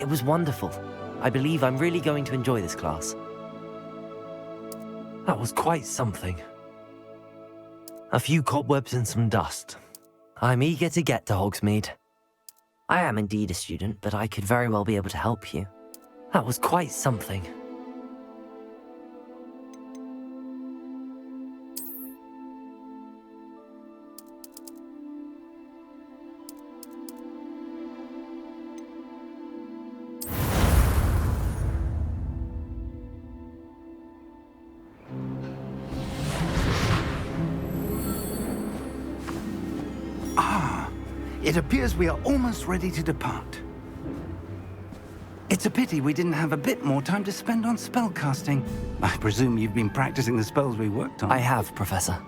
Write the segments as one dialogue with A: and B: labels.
A: It was wonderful. I believe I'm really going to enjoy this class. That was quite something. A few cobwebs and some dust. I'm eager to get to Hogsmeade. I am indeed a student, but I could very well be able to help you. That was quite something.
B: It appears we are almost ready to depart. It's a pity we didn't have a bit more time to spend on spellcasting. I presume you've been practicing the spells we worked on.
A: I have, Professor.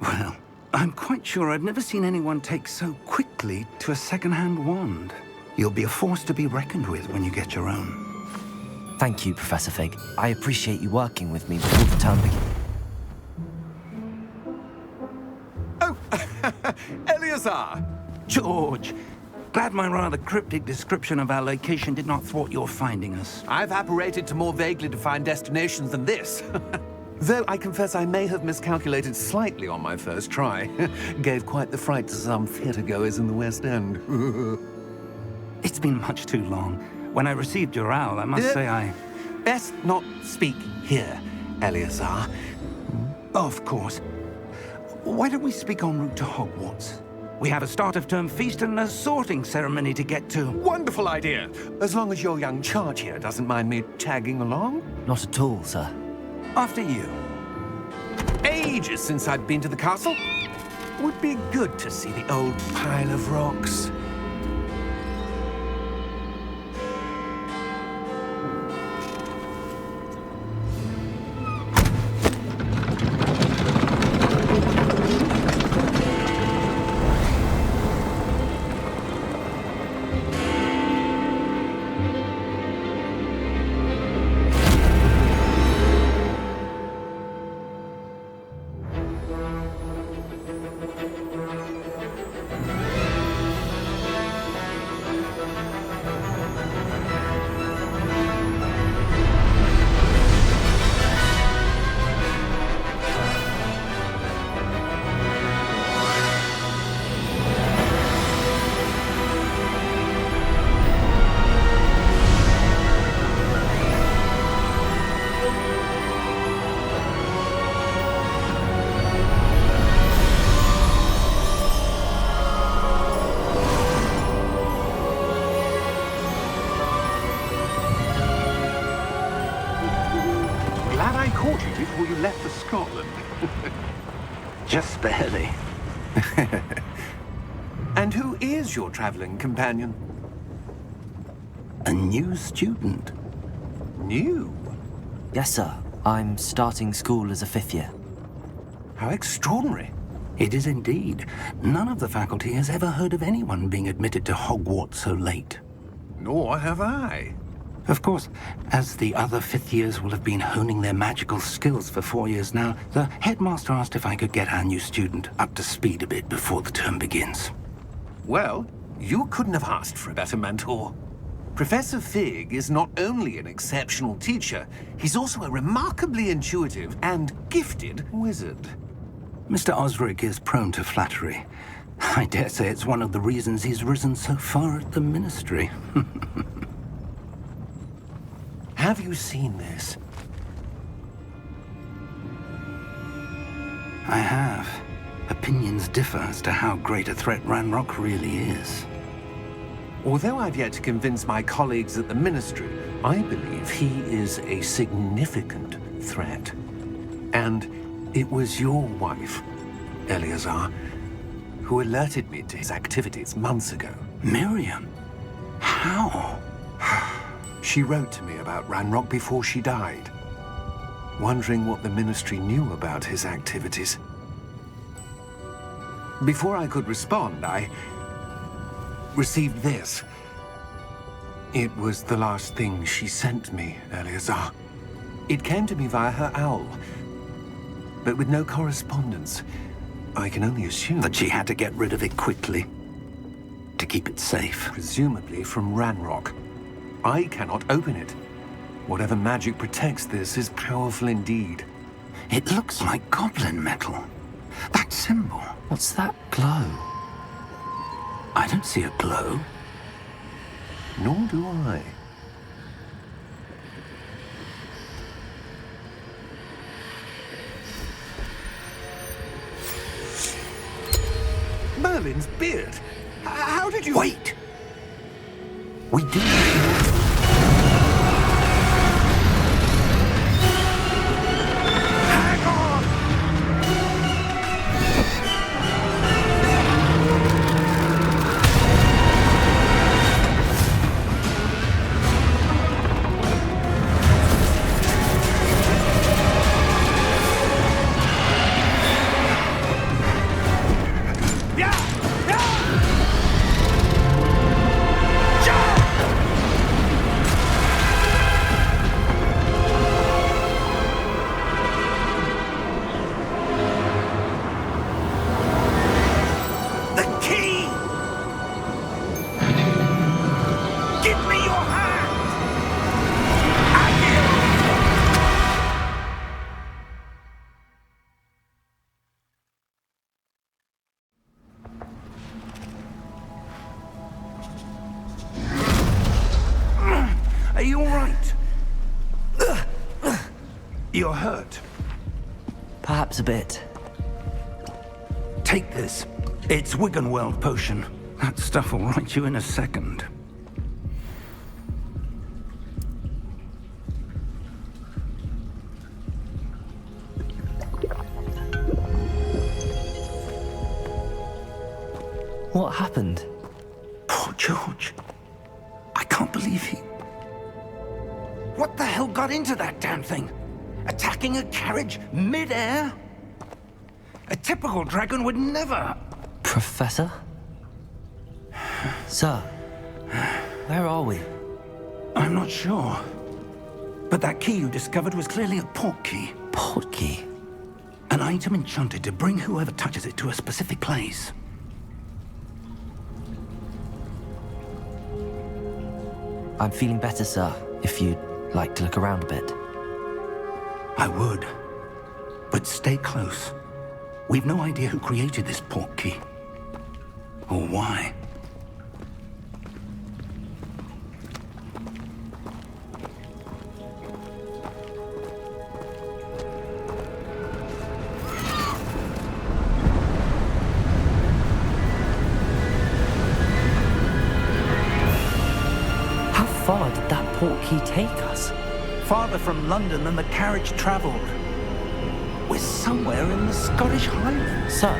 B: Well, I'm quite sure I've never seen anyone take so quickly to a second-hand wand. You'll be a force to be reckoned with when you get your own.
A: Thank you, Professor Fig. I appreciate you working with me before the term begins.
C: Oh, Eleazar!
B: George, glad my rather cryptic description of our location did not thwart your finding us.
C: I've apparated to more vaguely defined destinations than this. Though I confess I may have miscalculated slightly on my first try. Gave quite the fright to some theatre-goers in the West End.
B: It's been much too long. When I received your owl, I must say I...
C: Best not speak here, Eleazar.
B: Of course. Why don't we speak en route to Hogwarts? We have a start-of-term feast and a sorting ceremony to get to.
C: Wonderful idea! As long as your young charge here doesn't mind me tagging along.
A: Not at all, sir.
B: After you.
C: Ages since I'd been to the castle. Would be good to see the old pile of rocks.
D: Before you left for Scotland.
B: Just barely.
C: And who is your traveling companion?
B: A new student.
C: New?
A: Yes, sir. I'm starting school as a 5th year.
C: How extraordinary.
B: It is indeed. None of the faculty has ever heard of anyone being admitted to Hogwarts so late.
C: Nor have I.
B: Of course, as the other 5th years will have been honing their magical skills for 4 years now, the headmaster asked if I could get our new student up to speed a bit before the term begins.
C: Well, you couldn't have asked for a better mentor. Professor Fig is not only an exceptional teacher, he's also a remarkably intuitive and gifted wizard.
B: Mr. Osric is prone to flattery. I dare say it's one of the reasons he's risen so far at the Ministry.
C: Have you seen this?
B: I have. Opinions differ as to how great a threat Ranrock really is.
C: Although I've yet to convince my colleagues at the Ministry, I believe he is a significant threat. And it was your wife, Eleazar, who alerted me to his activities months ago.
B: Miriam? How?
C: She wrote to me about Ranrock before she died, wondering what the Ministry knew about his activities. Before I could respond, I received this. It was the last thing she sent me, Eleazar. It came to me via her owl, but with no correspondence. I can only assume
B: That she had to get rid of it quickly, to keep it safe.
C: presumably from Ranrock. I cannot open it. Whatever magic protects this is powerful indeed.
B: It looks like goblin metal. That symbol.
A: What's that glow?
B: I don't see a glow.
C: Nor do I. Merlin's beard. How did you...
B: Wait! We do...
C: Hang on!
B: Are you all right? You're hurt.
A: Perhaps a bit.
B: Take this. It's Wiggenweld potion. That stuff will right you in a second.
A: What happened?
B: Poor George. I can't believe he... What the hell got into that damn thing? Attacking a carriage mid-air? A typical dragon would never...
A: Professor? Sir, where are we?
B: I'm not sure. But that key you discovered was clearly a port key.
A: Port key?
B: An item enchanted to bring whoever touches it to a specific place.
A: I'm feeling better, sir, if you'd like to look around a bit.
B: I would. But stay close. We've no idea who created this port key. Or why.
A: How far did that port key take us?
B: Farther from London than the carriage traveled. We're somewhere in the Scottish Highlands.
A: Sir,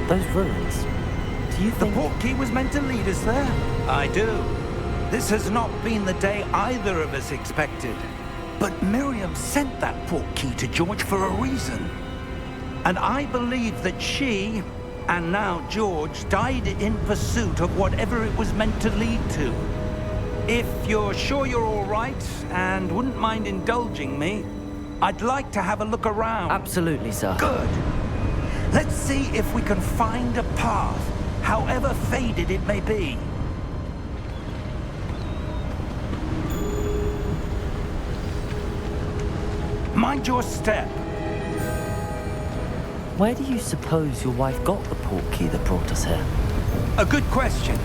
A: those ruins. Do you
B: The
A: think...
B: port key was meant to lead us there. I do. This has not been the day either of us expected. But Miriam sent that port key to George for a reason. And I believe that she, and now George, died in pursuit of whatever it was meant to lead to. If you're sure you're all right, and wouldn't mind indulging me, I'd like to have a look around.
A: Absolutely, sir.
B: Good. Let's see if we can find a path, however faded it may be. Mind your step.
A: Where do you suppose your wife got the port key that brought us here?
B: A good question.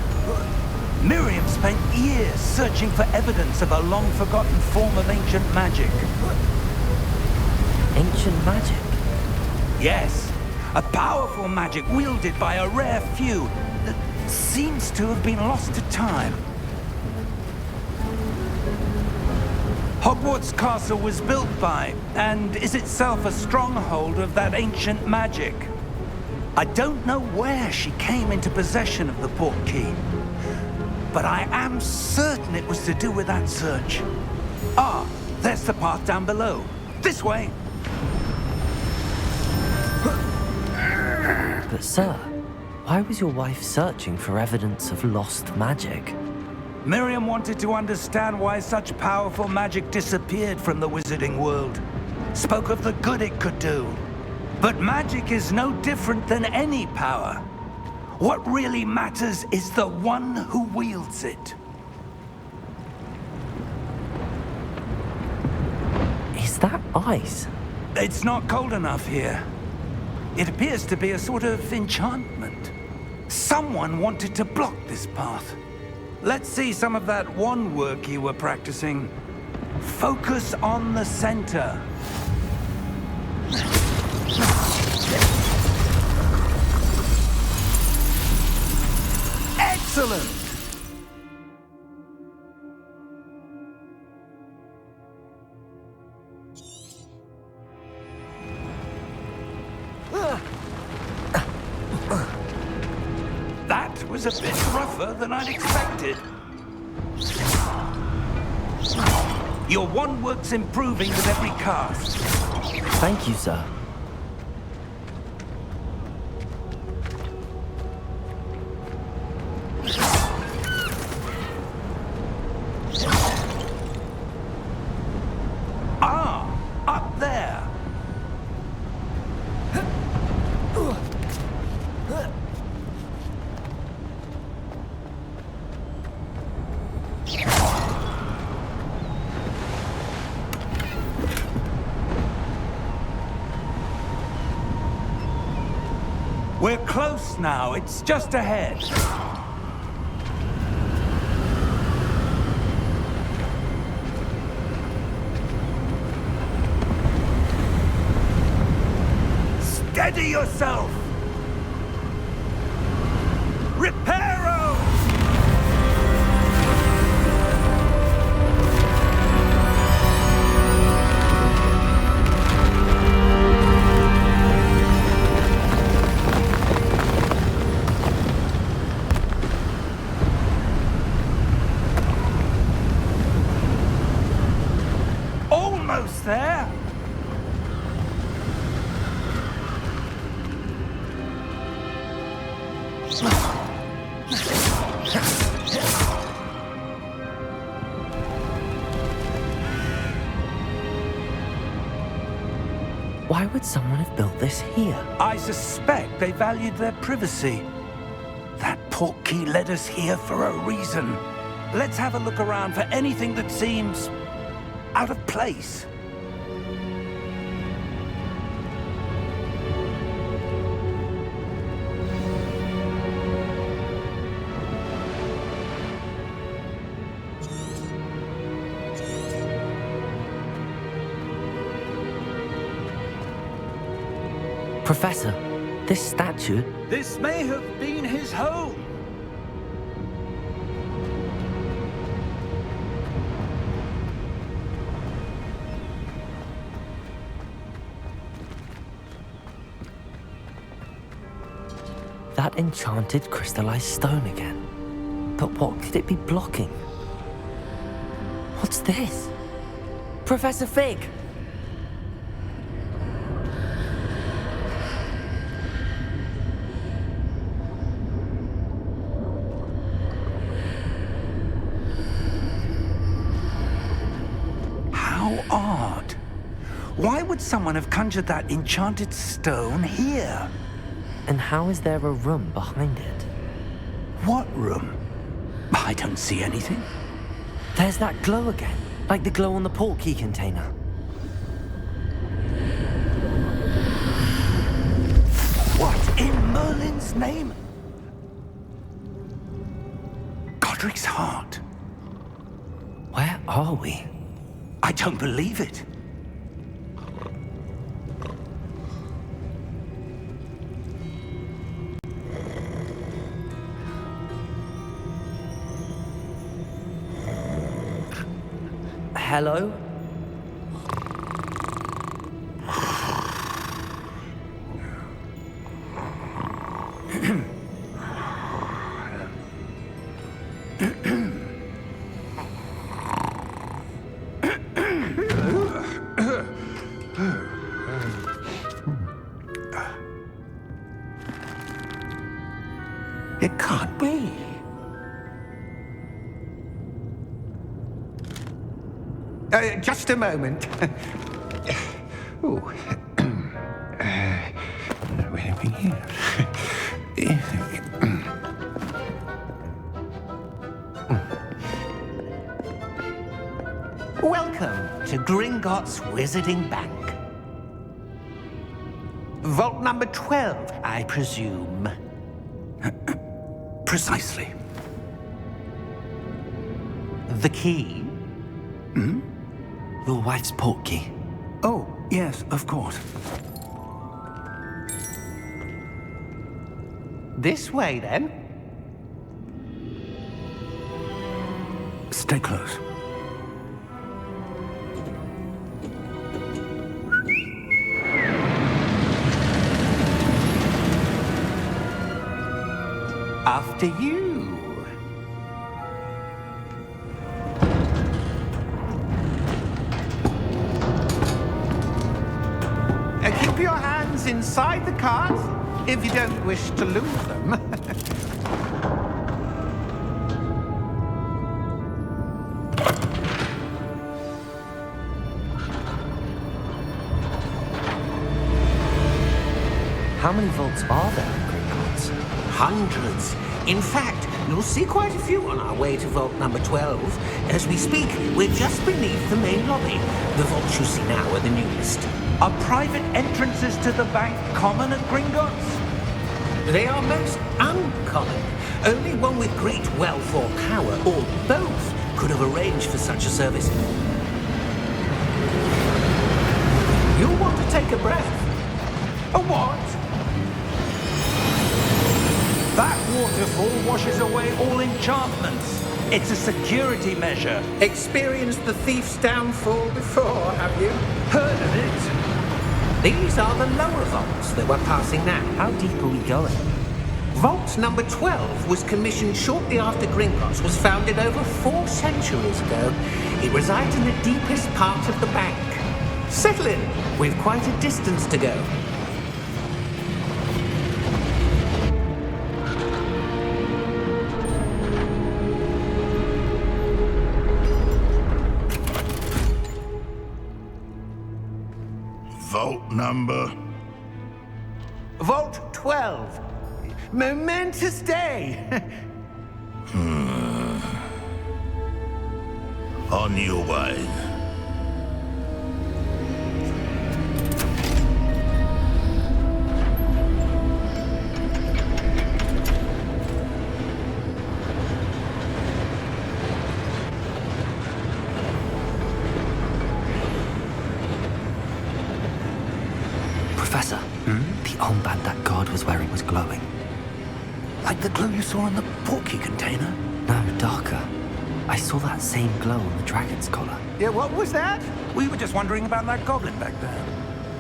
B: Miriam spent years searching for evidence of a long-forgotten form of ancient magic.
A: Ancient magic?
B: Yes, a powerful magic wielded by a rare few that seems to have been lost to time. Hogwarts Castle was built by, and is itself a stronghold of that ancient magic. I don't know where she came into possession of the port key, but I am certain it was to do with that search. Ah, there's the path down below. This way.
A: But sir, why was your wife searching for evidence of lost magic?
B: Miriam wanted to understand why such powerful magic disappeared from the wizarding world. Spoke of the good it could do. But magic is no different than any power. What really matters is the one who wields it.
A: that ice?
B: It's not cold enough here. It appears to be a sort of enchantment. Someone wanted to block this path. Let's see some of that wand work you were practicing. Focus on the center. Excellent! That was a bit rougher than I'd expected. Your wand work's improving with every cast.
A: Thank you, sir.
B: Ah, up there. We're close now. It's just ahead. Steady yourself! Reparo! Almost there!
A: Why would someone have built this here?
B: I suspect they valued their privacy. That portkey led us here for a reason. Let's have a look around for anything that seems out of place.
A: Professor, this statue...
B: This may have been his home.
A: That enchanted crystallized stone again. But what could it be blocking? What's this? Professor Fig!
B: How odd. Why would someone have conjured that enchanted stone here?
A: And how is there a room behind it?
B: What room? I don't see anything.
A: There's that glow again, like the glow on the portkey container.
B: What in Merlin's name? Godric's heart.
A: Where are we?
B: I don't believe it.
A: Hello?
C: It can't be. Just a moment. Oh. Where are we here?
B: Welcome to Gringotts Wizarding Bank. Vault number 12, I presume.
D: Precisely.
B: The key?
A: Your wife's portkey.
D: Oh, yes, of course.
B: This way, then.
D: Stay close.
B: After you. Keep your hands inside the cart if you don't wish to lose them.
A: How many vaults are there in Gringotts?
B: Hundreds. In fact, you'll see quite a few on our way to vault number 12. As we speak, we're just beneath the main lobby. The vaults you see now are the newest.
E: Are private entrances to the bank common at Gringotts?
B: They are most uncommon. Only one with great wealth or power, or both, could have arranged for such a service. You'll want to take a breath.
E: A what? That waterfall washes away all enchantments. It's a security measure.
B: Experienced the thief's downfall before, have you?
E: Heard of it?
B: These are the lower vaults that we're passing now.
A: How deep are we going?
B: Vault number 12 was commissioned shortly after Gringotts was founded over 4 centuries ago. It resides in the deepest part of the bank. Settle in. We've quite a distance to go.
F: Vault number?
B: Vault 12. Momentous day.
F: On your way.
A: Professor, the armband that guard was wearing was glowing.
D: Like the glow you saw in the portkey container?
A: No, darker. I saw that same glow on the dragon's collar.
B: Yeah, what was that?
E: We were just wondering about that goblin back there.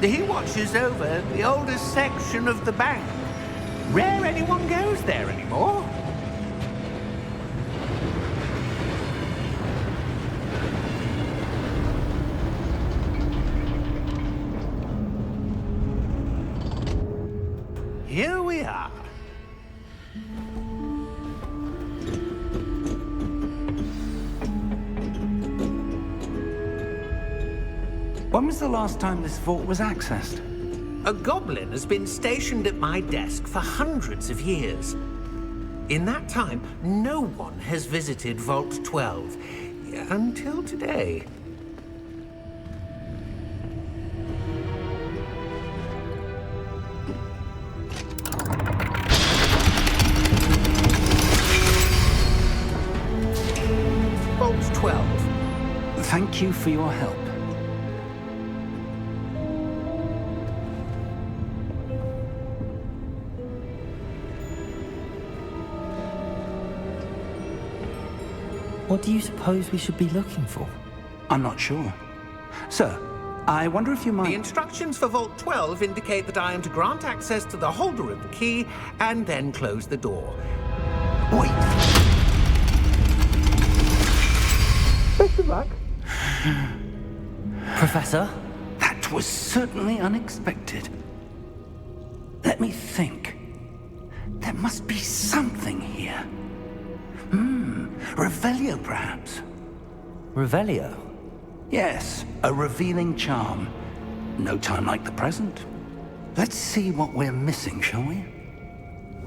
B: He watches over the oldest section of the bank. Rare anyone goes there anymore. Here we are.
E: When was the last time this vault was accessed?
B: A goblin has been stationed at my desk for hundreds of years. In that time, no one has visited Vault 12 until today. Vault 12.
D: Thank you for your help.
A: What do you suppose we should be looking for?
D: I'm not sure. Sir, I wonder if you
B: The
D: might...
B: instructions for Vault 12 indicate that I am to grant access to the holder of the key and then close the door.
D: Wait!
B: Best of luck.
A: Professor?
D: That was certainly unexpected. Let me think. There must be something here. Revelio, perhaps?
A: Revelio?
D: Yes, a revealing charm. No time like the present. Let's see what we're missing, shall we?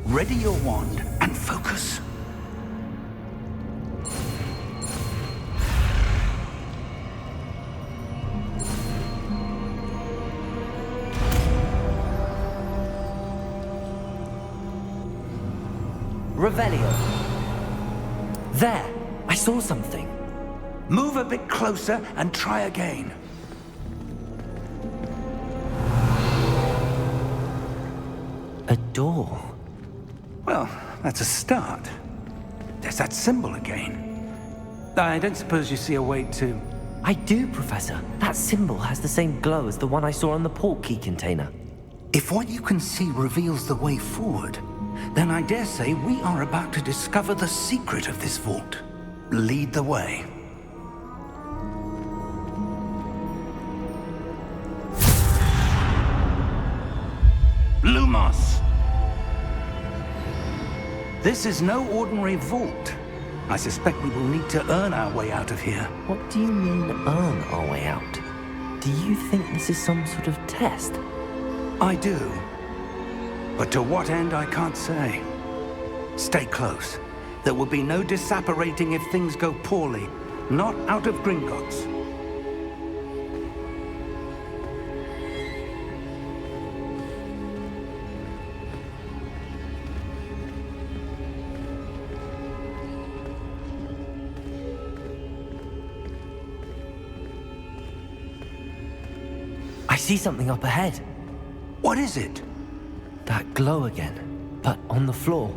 D: Ready your wand and focus.
A: Revelio. There! I saw something.
D: Move a bit closer and try again.
A: A door.
D: Well, that's a start. There's that symbol again. I don't suppose you see a way to...
A: I do, Professor. That symbol has the same glow as the one I saw on the portkey container.
D: If what you can see reveals the way forward, then I dare say we are about to discover the secret of this vault. Lead the way. Lumos! This is no ordinary vault. I suspect we will need to earn our way out of here.
A: What do you mean, earn our way out? Do you think this is some sort of test?
D: I do. But to what end, I can't say. Stay close. There will be no disapparating if things go poorly. Not out of Gringotts.
A: I see something up ahead.
D: What is it?
A: That glow again, but on the floor.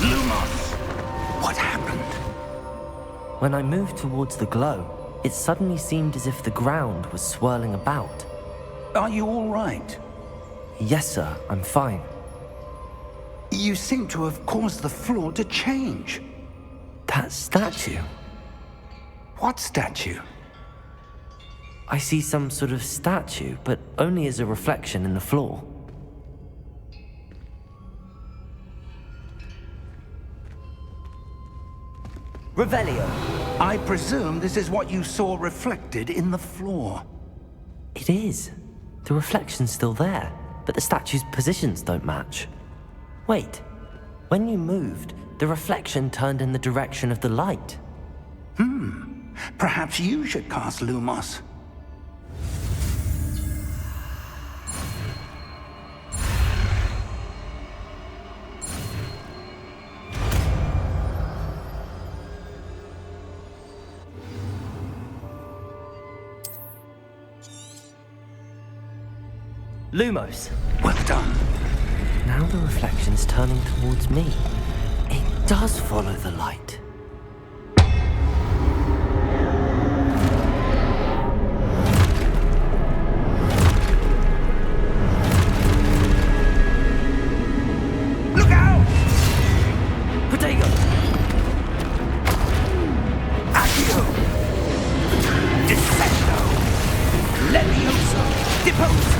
D: Lumos! What happened?
A: When I moved towards the glow, it suddenly seemed as if the ground was swirling about.
D: Are you all right?
A: Yes, sir, I'm fine.
D: You seem to have caused the floor to change.
A: That statue.
D: What statue?
A: I see some sort of statue, but only as a reflection in the floor. Revelio.
D: I presume this is what you saw reflected in the floor.
A: It is. The reflection's still there, but the statue's positions don't match. Wait. When you moved, the reflection turned in the direction of the light.
D: Perhaps you should cast Lumos.
A: Lumos.
D: Well done.
A: Now the reflection's turning towards me. It does follow the light.
D: Look out!
A: Protego!
D: Accio! Descendo! Levioso! Deposo!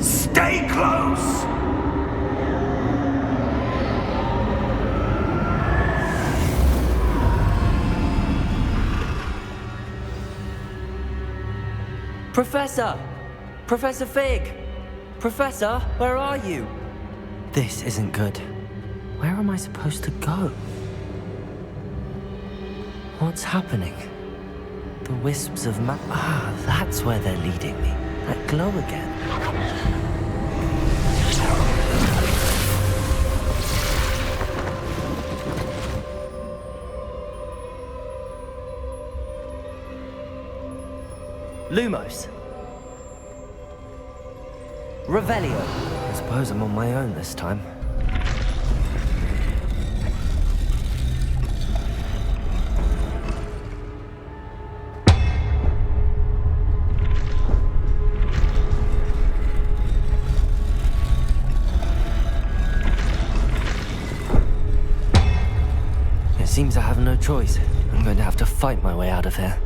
D: Stay close!
A: Professor! Professor Fig! Professor, where are you? This isn't good. Where am I supposed to go? What's happening? The wisps of that's where they're leading me. That glow again. Lumos. Revelio. I suppose I'm on my own this time. no choice. I'm going to have to fight my way out of here.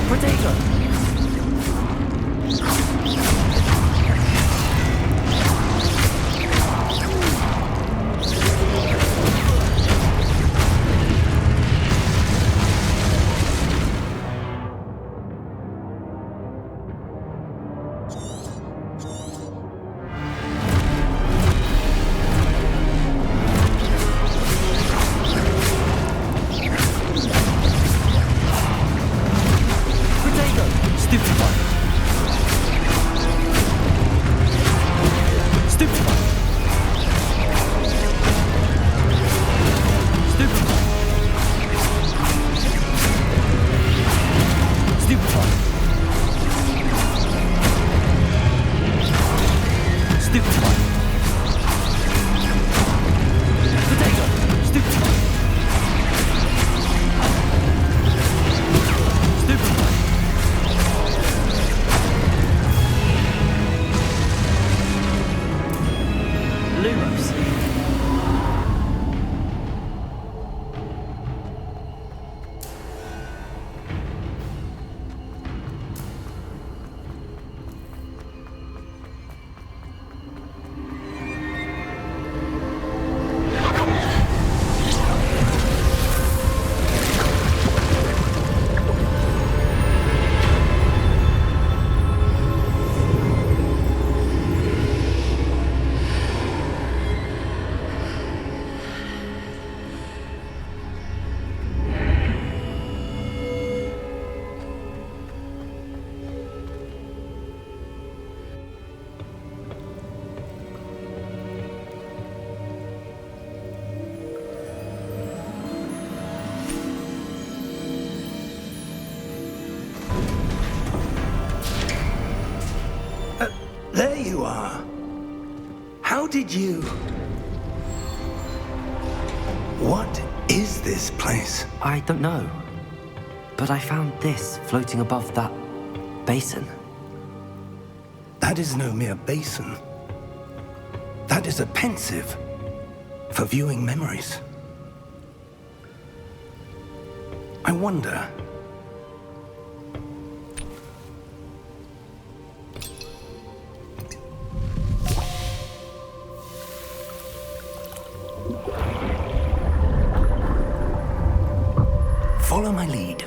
A: Potato!
D: There you are. How did you... What is this place?
A: I don't know. But I found this floating above that basin.
D: That is no mere basin. That is a pensive for viewing memories. I wonder... Follow my lead.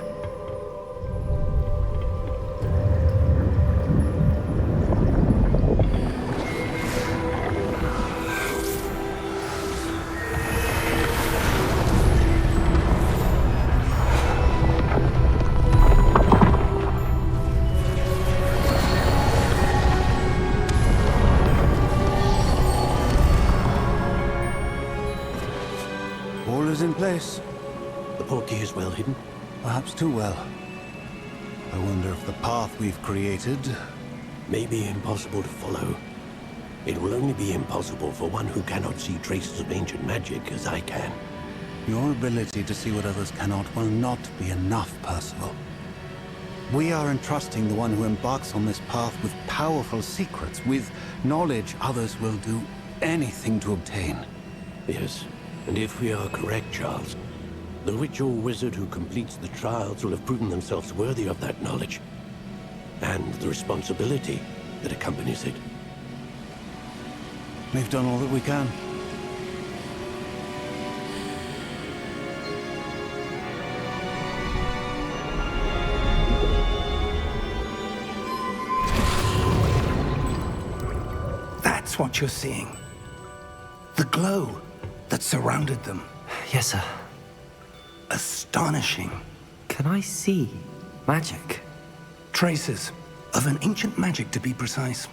G: All is in place.
C: The portkey is well hidden.
G: Perhaps too well. I wonder if the path we've created...
C: May be impossible to follow. It will only be impossible for one who cannot see traces of ancient magic as I can.
G: Your ability to see what others cannot will not be enough, Percival. We are entrusting the one who embarks on this path with powerful secrets, with knowledge others will do anything to obtain.
C: Yes, and if we are correct, Charles, the ritual wizard who completes the trials will have proven themselves worthy of that knowledge, and the responsibility that accompanies it.
G: We've done all that we can.
D: That's what you're seeing. The glow that surrounded them.
A: Yes, sir.
D: Astonishing.
A: Can I see magic?
D: Traces of an ancient magic, to be precise.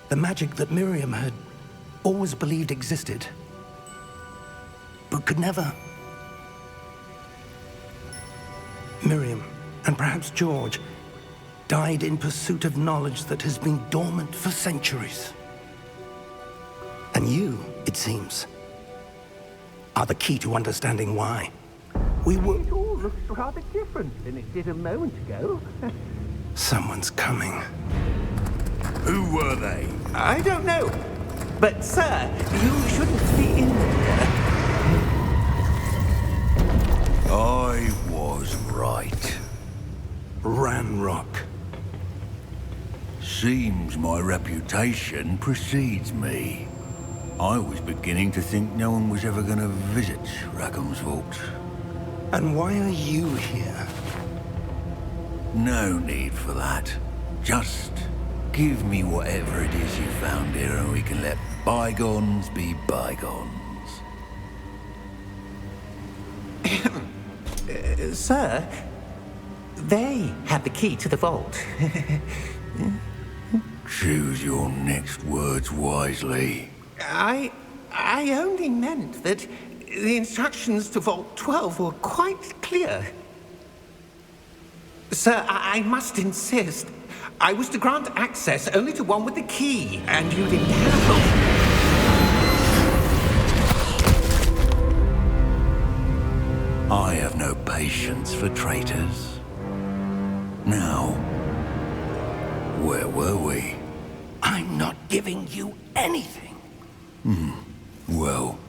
D: The magic that Miriam had always believed existed, but could never. Miriam, and perhaps George, died in pursuit of knowledge that has been dormant for centuries. And you, it seems, are the key to understanding why. We were...
H: It all looks rather different than it did a moment ago.
D: Someone's coming.
I: Who were they?
H: I don't know. But, sir, you shouldn't be in here.
D: I was right. Ranrock. Seems my reputation precedes me. I was beginning to think no one was ever going to visit Rackham's vault.
B: And why are you here?
D: No need for that. Just give me whatever it is you found here and we can let bygones be bygones.
H: Sir, they have the key to the vault.
D: Choose your next words wisely.
H: I only meant that the instructions to Vault 12 were quite clear. Sir, I must insist. I was to grant access only to one with the key, and you didn't have.
D: I have no patience for traitors. Now, where were we?
B: I'm not giving you anything.
D: Well,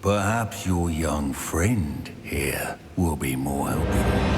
D: perhaps your young friend here will be more helpful.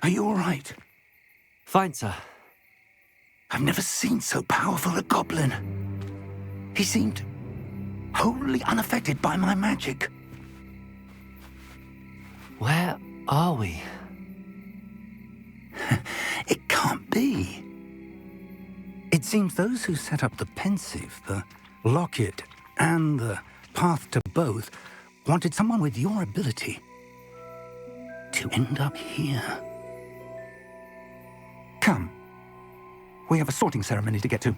B: Are you all right?
A: Fine, sir.
B: I've never seen so powerful a goblin. He seemed wholly unaffected by my magic.
A: Where are we?
B: It can't be. It seems those who set up the pensive, the locket, and the path to both wanted someone with your ability to end up here. Come. We have a sorting ceremony to get to.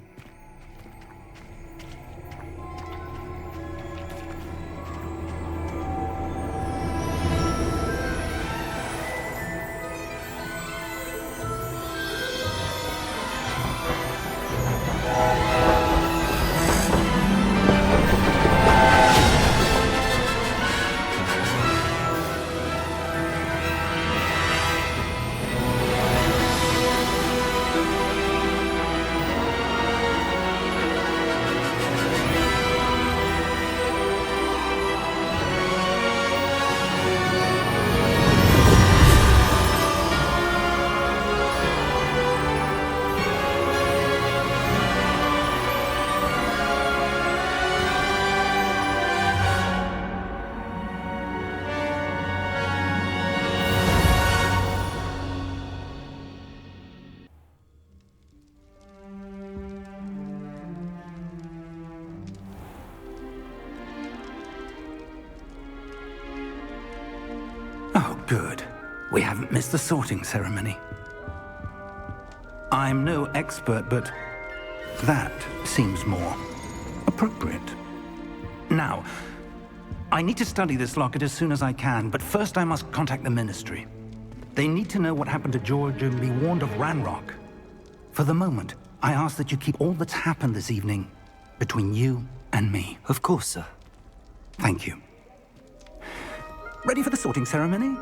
B: Oh, good. We haven't missed the sorting ceremony. I'm no expert, but that seems more appropriate. Now, I need to study this locket as soon as I can, but first I must contact the Ministry. They need to know what happened to George and be warned of Ranrock. For the moment, I ask that you keep all that's happened this evening between you and me.
A: Of course, sir.
B: Thank you. Ready for the sorting ceremony?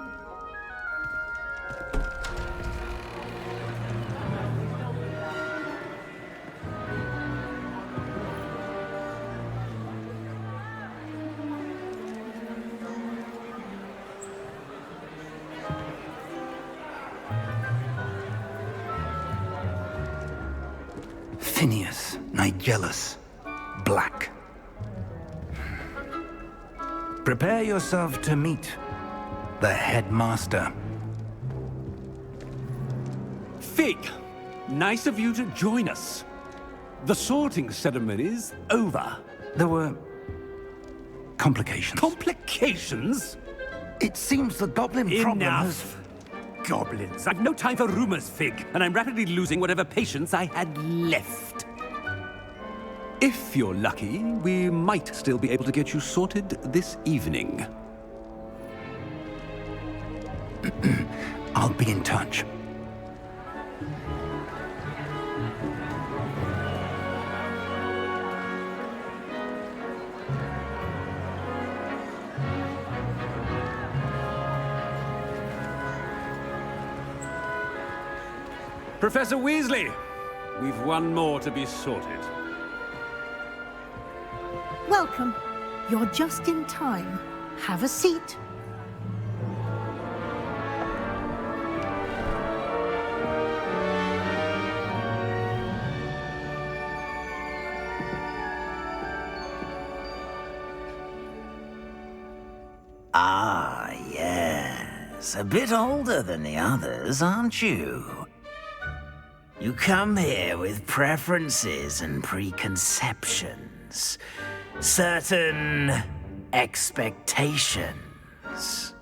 D: Phineas, Nigellus, Black. Prepare yourself to meet the headmaster.
I: Fig, nice of you to join us. The sorting ceremony's over.
D: There were complications.
I: Complications?
D: It seems the goblin problem has...
I: Enough! Goblins. I've no time for rumors, Fig, and I'm rapidly losing whatever patience I had left. If you're lucky, we might still be able to get you sorted this evening.
D: I'll be in touch.
I: Professor Weasley, we've one more to be sorted.
J: Welcome. You're just in time. Have a seat.
K: Ah, yes. A bit older than the others, aren't you? You come here with preferences and preconceptions. Certain expectations.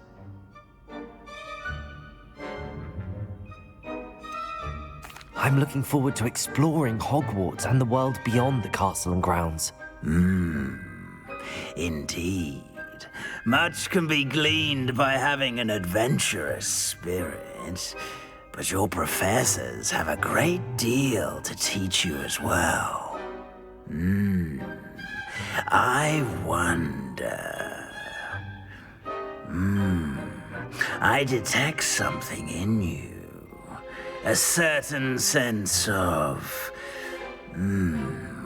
A: I'm looking forward to exploring Hogwarts and the world beyond the castle and grounds.
K: Indeed. Much can be gleaned by having an adventurous spirit, but your professors have a great deal to teach you as well. I wonder... I detect something in you. A certain sense of...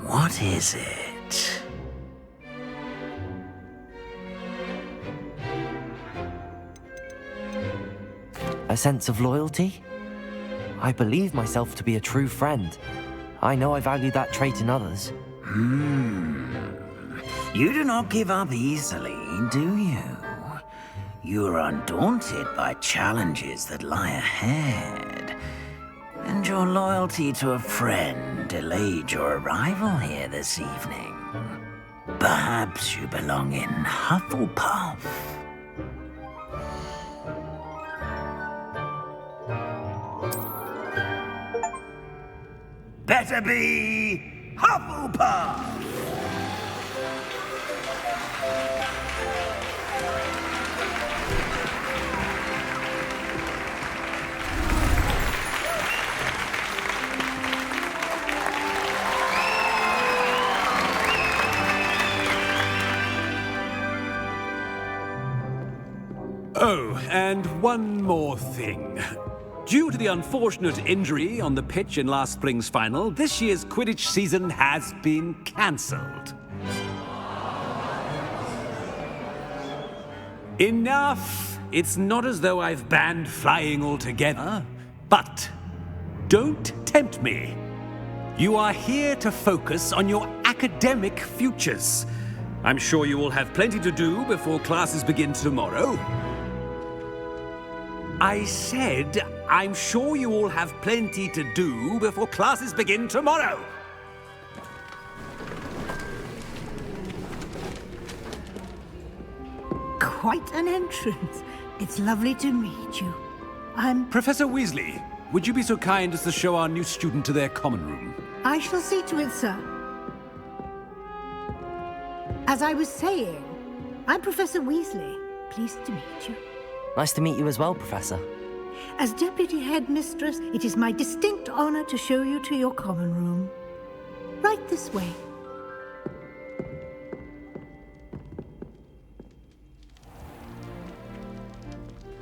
K: what is it?
A: A sense of loyalty? I believe myself to be a true friend. I know I value that trait in others.
K: You do not give up easily, do you? You are undaunted by challenges that lie ahead. And your loyalty to a friend delayed your arrival here this evening. Perhaps you belong in Hufflepuff. Better be Hufflepuff!
I: Oh, and one more thing. Due to the unfortunate injury on the pitch in last spring's final, this year's Quidditch season has been cancelled. Enough! It's not as though I've banned flying altogether, but don't tempt me. You are here to focus on your academic futures. I'm sure you will have plenty to do before classes begin tomorrow. I said, I'm sure you all have plenty to do before classes begin tomorrow.
J: Quite an entrance. It's lovely to meet you. I'm...
I: Professor Weasley, would you be so kind as to show our new student to their common room?
J: I shall see to it, sir. As I was saying, I'm Professor Weasley. Pleased to meet you.
A: Nice to meet you as well, Professor.
J: As Deputy Headmistress, it is my distinct honor to show you to your common room. Right this way.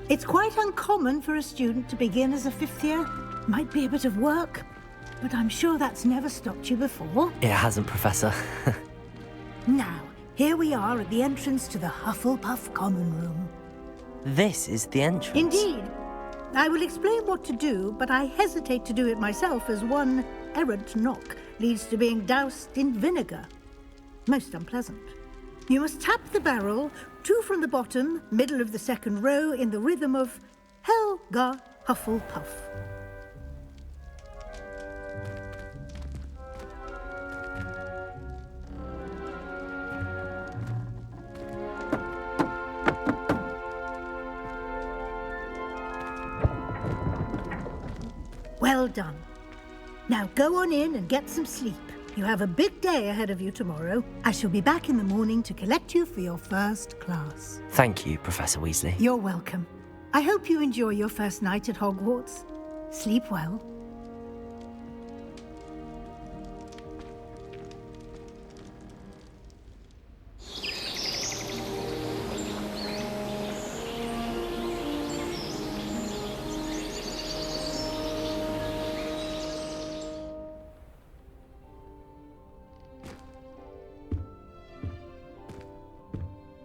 J: It's quite uncommon for a student to begin as a fifth year. Might be a bit of work, but I'm sure that's never stopped you before.
A: It hasn't, Professor.
J: Now, here we are at the entrance to the Hufflepuff common room.
A: This is the entrance.
J: Indeed. I will explain what to do, but I hesitate to do it myself as one errant knock leads to being doused in vinegar. Most unpleasant. You must tap the barrel, 2 from the bottom, middle of the second row, in the rhythm of Helga Hufflepuff. Well done. Now go on in and get some sleep. You have a big day ahead of you tomorrow. I shall be back in the morning to collect you for your first class.
A: Thank you, Professor Weasley.
J: You're welcome. I hope you enjoy your first night at Hogwarts. Sleep well.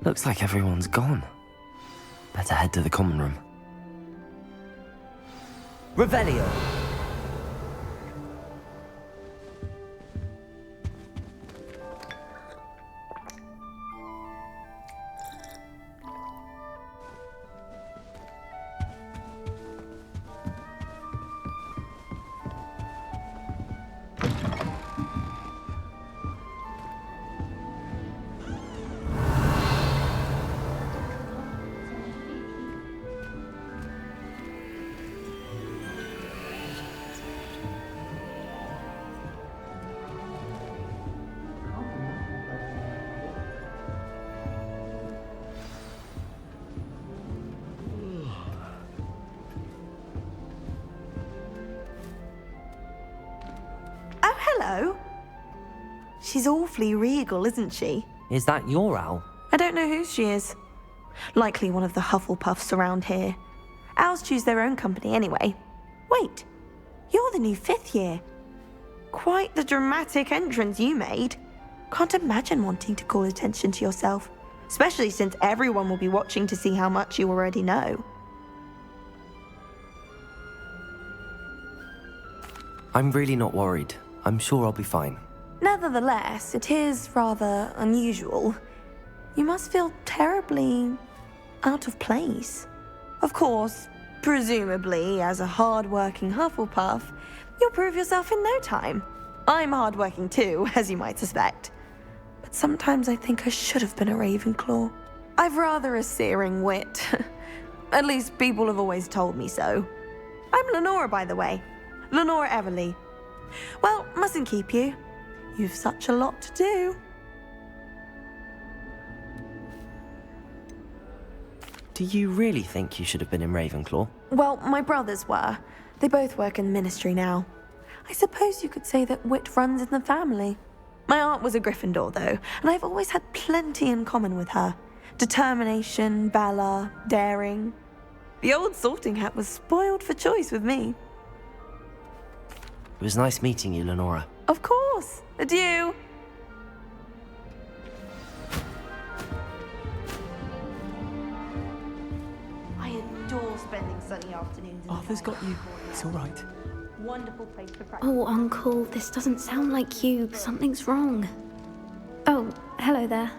A: Looks like everyone's gone. Better head to the common room. Revelio!
L: Hello. She's awfully regal, isn't she?
A: Is that your owl?
L: I don't know who she is. Likely one of the Hufflepuffs around here. Owls choose their own company anyway. Wait, you're the new 5th year. Quite the dramatic entrance you made. Can't imagine wanting to call attention to yourself, especially since everyone will be watching to see how much you already know.
A: I'm really not worried. I'm sure I'll be fine.
L: Nevertheless, it is rather unusual. You must feel terribly out of place. Of course, presumably, as a hard-working Hufflepuff, you'll prove yourself in no time. I'm hard-working too, as you might suspect. But sometimes I think I should have been a Ravenclaw. I've rather a searing wit. At least people have always told me so. I'm Lenora, by the way. Lenora Everly. Well, mustn't keep you. You've such a lot to do.
A: Do you really think you should have been in Ravenclaw?
L: Well, my brothers were. They both work in the Ministry now. I suppose you could say that wit runs in the family. My aunt was a Gryffindor, though, and I've always had plenty in common with her. Determination, valor, daring. The old sorting hat was spoiled for choice with me.
A: It was nice meeting you, Lenora.
L: Of course. Adieu. I adore spending sunny afternoons in
M: Arthur's got you. It's all right.
L: Wonderful place to practice.
N: Oh, Uncle, this doesn't sound like you. Something's wrong. Oh, hello there.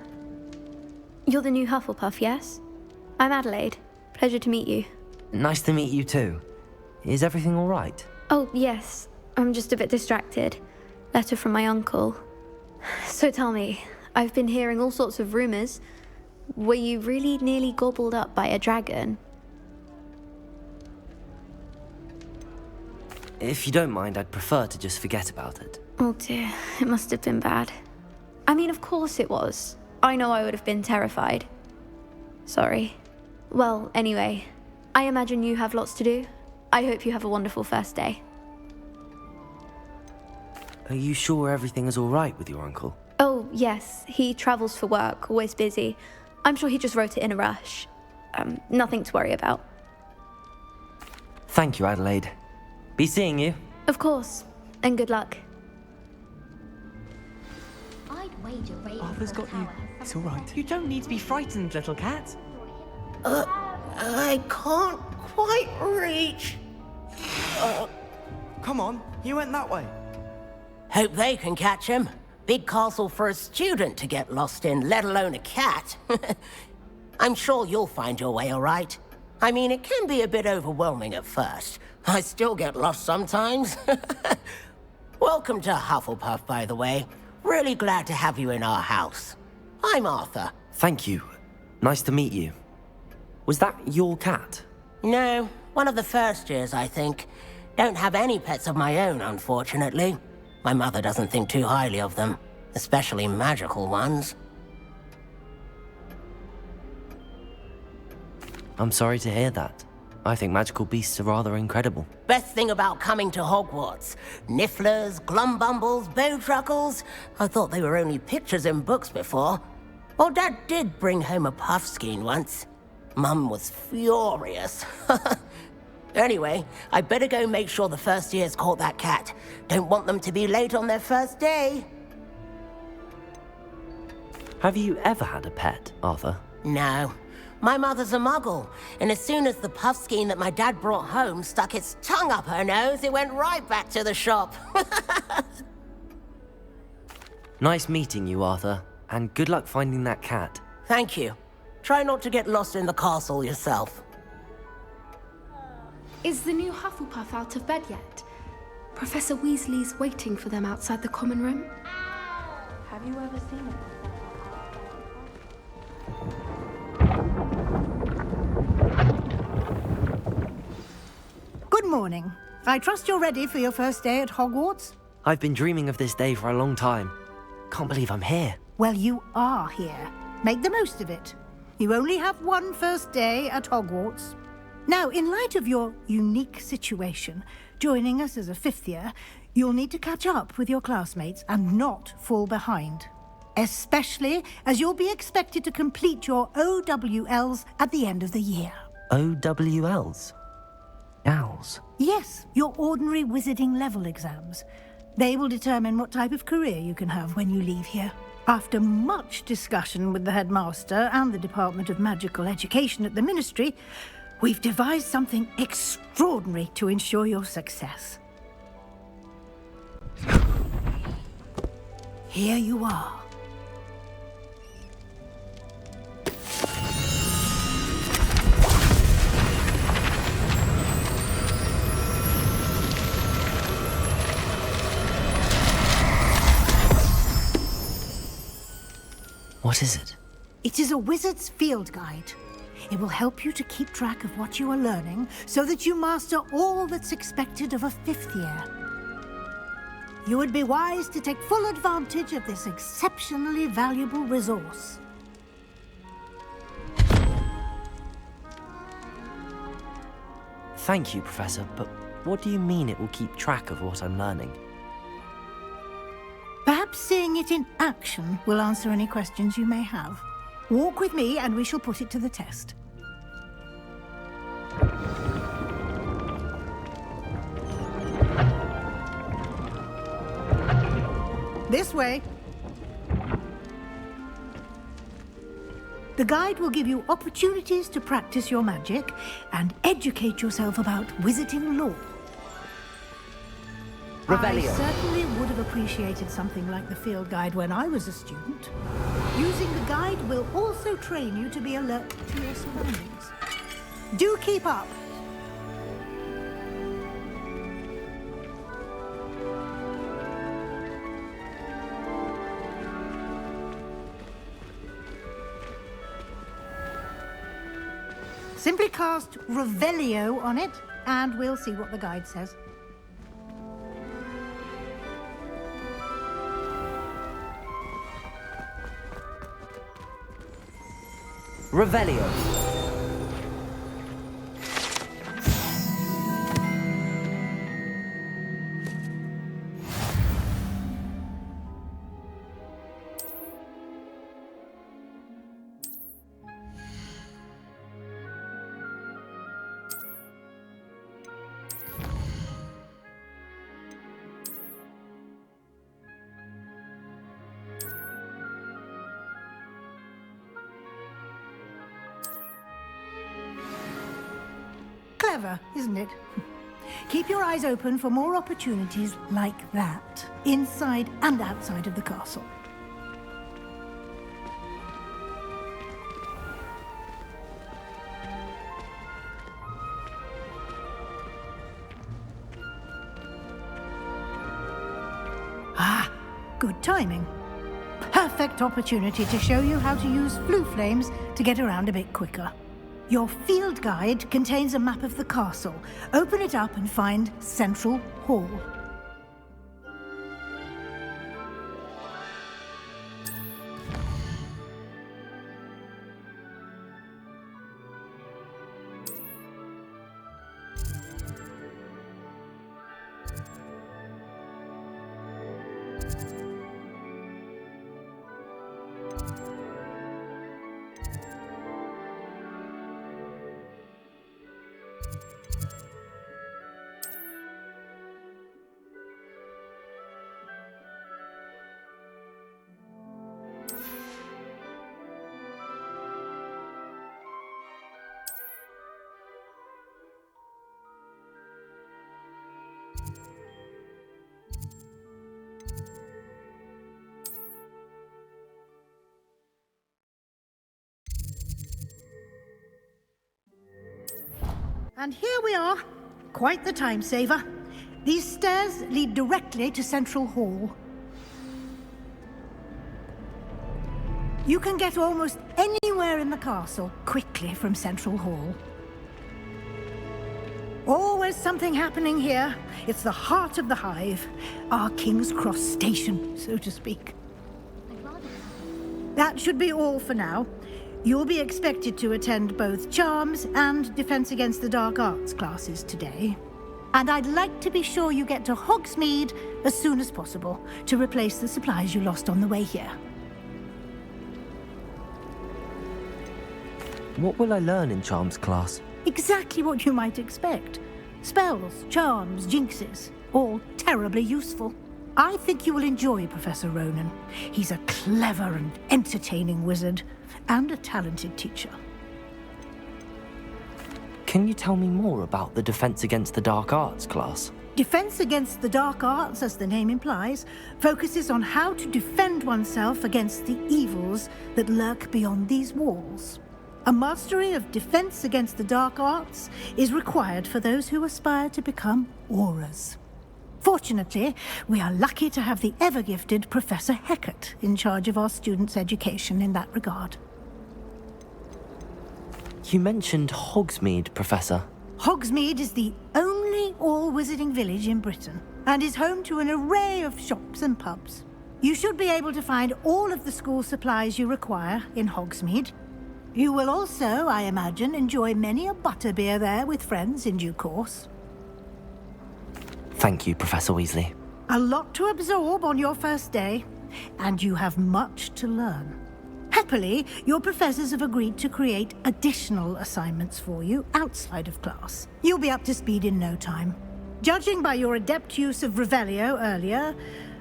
N: You're the new Hufflepuff, yes? I'm Adelaide. Pleasure to meet you.
A: Nice to meet you too. Is everything all right?
N: Oh, yes. I'm just a bit distracted. Letter from my uncle. So tell me, I've been hearing all sorts of rumors. Were you really nearly gobbled up by a dragon?
A: If you don't mind, I'd prefer to just forget about it.
N: Oh dear, it must have been bad. I mean, of course it was. I know I would have been terrified. Sorry. Well, anyway, I imagine you have lots to do. I hope you have a wonderful first day.
A: Are you sure everything is all right with your uncle?
N: Oh, yes. He travels for work, always busy. I'm sure he just wrote it in a rush. Nothing to worry about.
A: Thank you, Adelaide. Be seeing you.
N: Of course. And good luck.
M: Arthur's got you. It's all right.
O: You don't need to be frightened, little cat.
H: I can't quite reach.
O: Come on, you went that way.
P: Hope they can catch him. Big castle for a student to get lost in, let alone a cat. I'm sure you'll find your way all right. I mean, it can be a bit overwhelming at first. I still get lost sometimes. Welcome to Hufflepuff, by the way. Really glad to have you in our house. I'm Arthur.
A: Thank you. Nice to meet you. Was that your cat?
P: No, one of the first years, I think. Don't have any pets of my own, unfortunately. My mother doesn't think too highly of them, especially magical ones.
A: I'm sorry to hear that. I think magical beasts are rather incredible.
P: Best thing about coming to Hogwarts. Nifflers, glumbumbles, bowtruckles. I thought they were only pictures in books before. Well, Dad did bring home a puffskein once. Mum was furious. Anyway, I better go make sure the first years caught that cat. Don't want them to be late on their first day.
A: Have you ever had a pet, Arthur?
P: No. My mother's a muggle, and as soon as the puffskein that my dad brought home stuck its tongue up her nose, it went right back to the shop.
A: Nice meeting you, Arthur, and good luck finding that cat.
P: Thank you. Try not to get lost in the castle yourself.
Q: Is the new Hufflepuff out of bed yet? Professor Weasley's waiting for them outside the common room.
L: Have you ever seen it?
J: Good morning. I trust you're ready for your first day at Hogwarts?
A: I've been dreaming of this day for a long time. Can't believe I'm here.
J: Well, you are here. Make the most of it. You only have one first day at Hogwarts. Now, in light of your unique situation, joining us as a fifth year, you'll need to catch up with your classmates and not fall behind. Especially as you'll be expected to complete your OWLs at the end of the year.
A: OWLs? Owls?
J: Yes, your ordinary wizarding level exams. They will determine what type of career you can have when you leave here. After much discussion with the headmaster and the Department of Magical Education at the Ministry, we've devised something extraordinary to ensure your success. Here you are.
A: What is it?
J: It is a wizard's field guide. It will help you to keep track of what you are learning so that you master all that's expected of a fifth year. You would be wise to take full advantage of this exceptionally valuable resource.
A: Thank you, Professor, but what do you mean it will keep track of what I'm learning?
J: Perhaps seeing it in action will answer any questions you may have. Walk with me and we shall put it to the test. This way. The guide will give you opportunities to practice your magic and educate yourself about wizarding lore.
A: Revelio.
J: I certainly would have appreciated something like the field guide when I was a student. Using the guide will also train you to be alert to your surroundings. Do keep up. Simply cast Revelio on it, and we'll see what the guide says.
A: Revelio.
J: Clever, isn't it? Keep your eyes open for more opportunities like that. inside and outside of the castle. Ah, good timing. Perfect opportunity to show you how to use flue flames to get around a bit quicker. Your field guide contains a map of the castle. Open it up and find Central Hall. And here we are. Quite the time saver. These stairs lead directly to Central Hall. You can get almost anywhere in the castle quickly from Central Hall. Always something happening here. It's the heart of the hive. Our King's Cross station, so to speak. That should be all for now. You'll be expected to attend both Charms and Defense Against the Dark Arts classes today. And I'd like to be sure you get to Hogsmeade as soon as possible to replace the supplies you lost on the way here.
A: What will I learn in Charms class?
J: Exactly what you might expect. Spells, charms, jinxes, all terribly useful. I think you will enjoy Professor Ronan. He's a clever and entertaining wizard, and a talented teacher.
A: Can you tell me more about the Defense Against the Dark Arts class?
J: Defense Against the Dark Arts, as the name implies, focuses on how to defend oneself against the evils that lurk beyond these walls. A mastery of Defense Against the Dark Arts is required for those who aspire to become auras. Fortunately, we are lucky to have the ever-gifted Professor Hecat in charge of our students' education in that regard.
A: You mentioned Hogsmeade, Professor.
J: Hogsmeade is the only all-wizarding village in Britain, and is home to an array of shops and pubs. You should be able to find all of the school supplies you require in Hogsmeade. You will also, I imagine, enjoy many a butterbeer there with friends in due course.
A: Thank you, Professor Weasley.
J: A lot to absorb on your first day, and you have much to learn. Happily, your professors have agreed to create additional assignments for you outside of class. You'll be up to speed in no time. Judging by your adept use of Revelio earlier,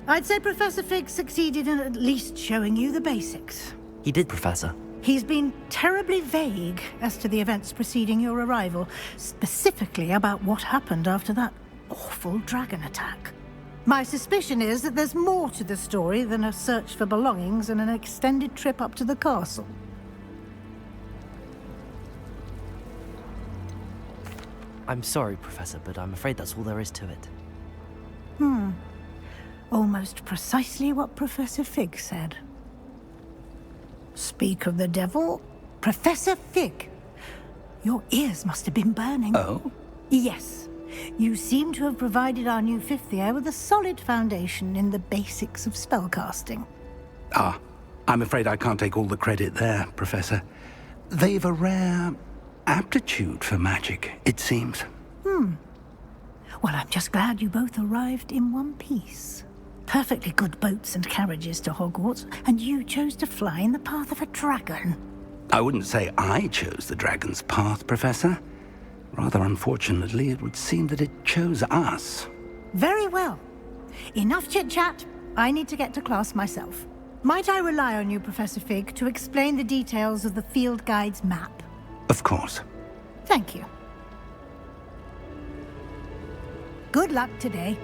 J: I'd say Professor Fig succeeded in at least showing you the basics.
A: He did, Professor.
J: He's been terribly vague as to the events preceding your arrival, specifically about what happened after that awful dragon attack. My suspicion is that there's more to the story than a search for belongings and an extended trip up to the castle.
A: I'm sorry, Professor, but I'm afraid that's all there is to it.
J: Almost precisely what Professor Fig said. Speak of the devil, Professor Fig. Your ears must have been burning.
D: Oh?
J: Yes. You seem to have provided our new fifth year with a solid foundation in the basics of spellcasting.
D: Ah, I'm afraid I can't take all the credit there, Professor. They've a rare aptitude for magic, it seems.
J: Well, I'm just glad you both arrived in one piece. Perfectly good boats and carriages to Hogwarts, and you chose to fly in the path of a dragon.
D: I wouldn't say I chose the dragon's path, Professor. Rather unfortunately, it would seem that it chose us.
J: Very well. Enough chit-chat. I need to get to class myself. Might I rely on you, Professor Fig, to explain the details of the field guide's map?
D: Of course.
J: Thank you. Good luck today.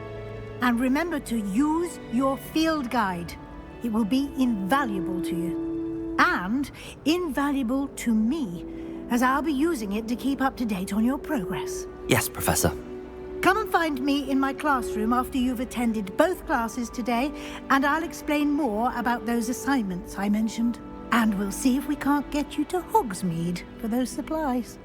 J: And remember to use your field guide. It will be invaluable to you. And invaluable to me, as I'll be using it to keep up to date on your progress.
A: Yes, Professor.
J: Come and find me in my classroom after you've attended both classes today, and I'll explain more about those assignments I mentioned. And we'll see if we can't get you to Hogsmeade for those supplies.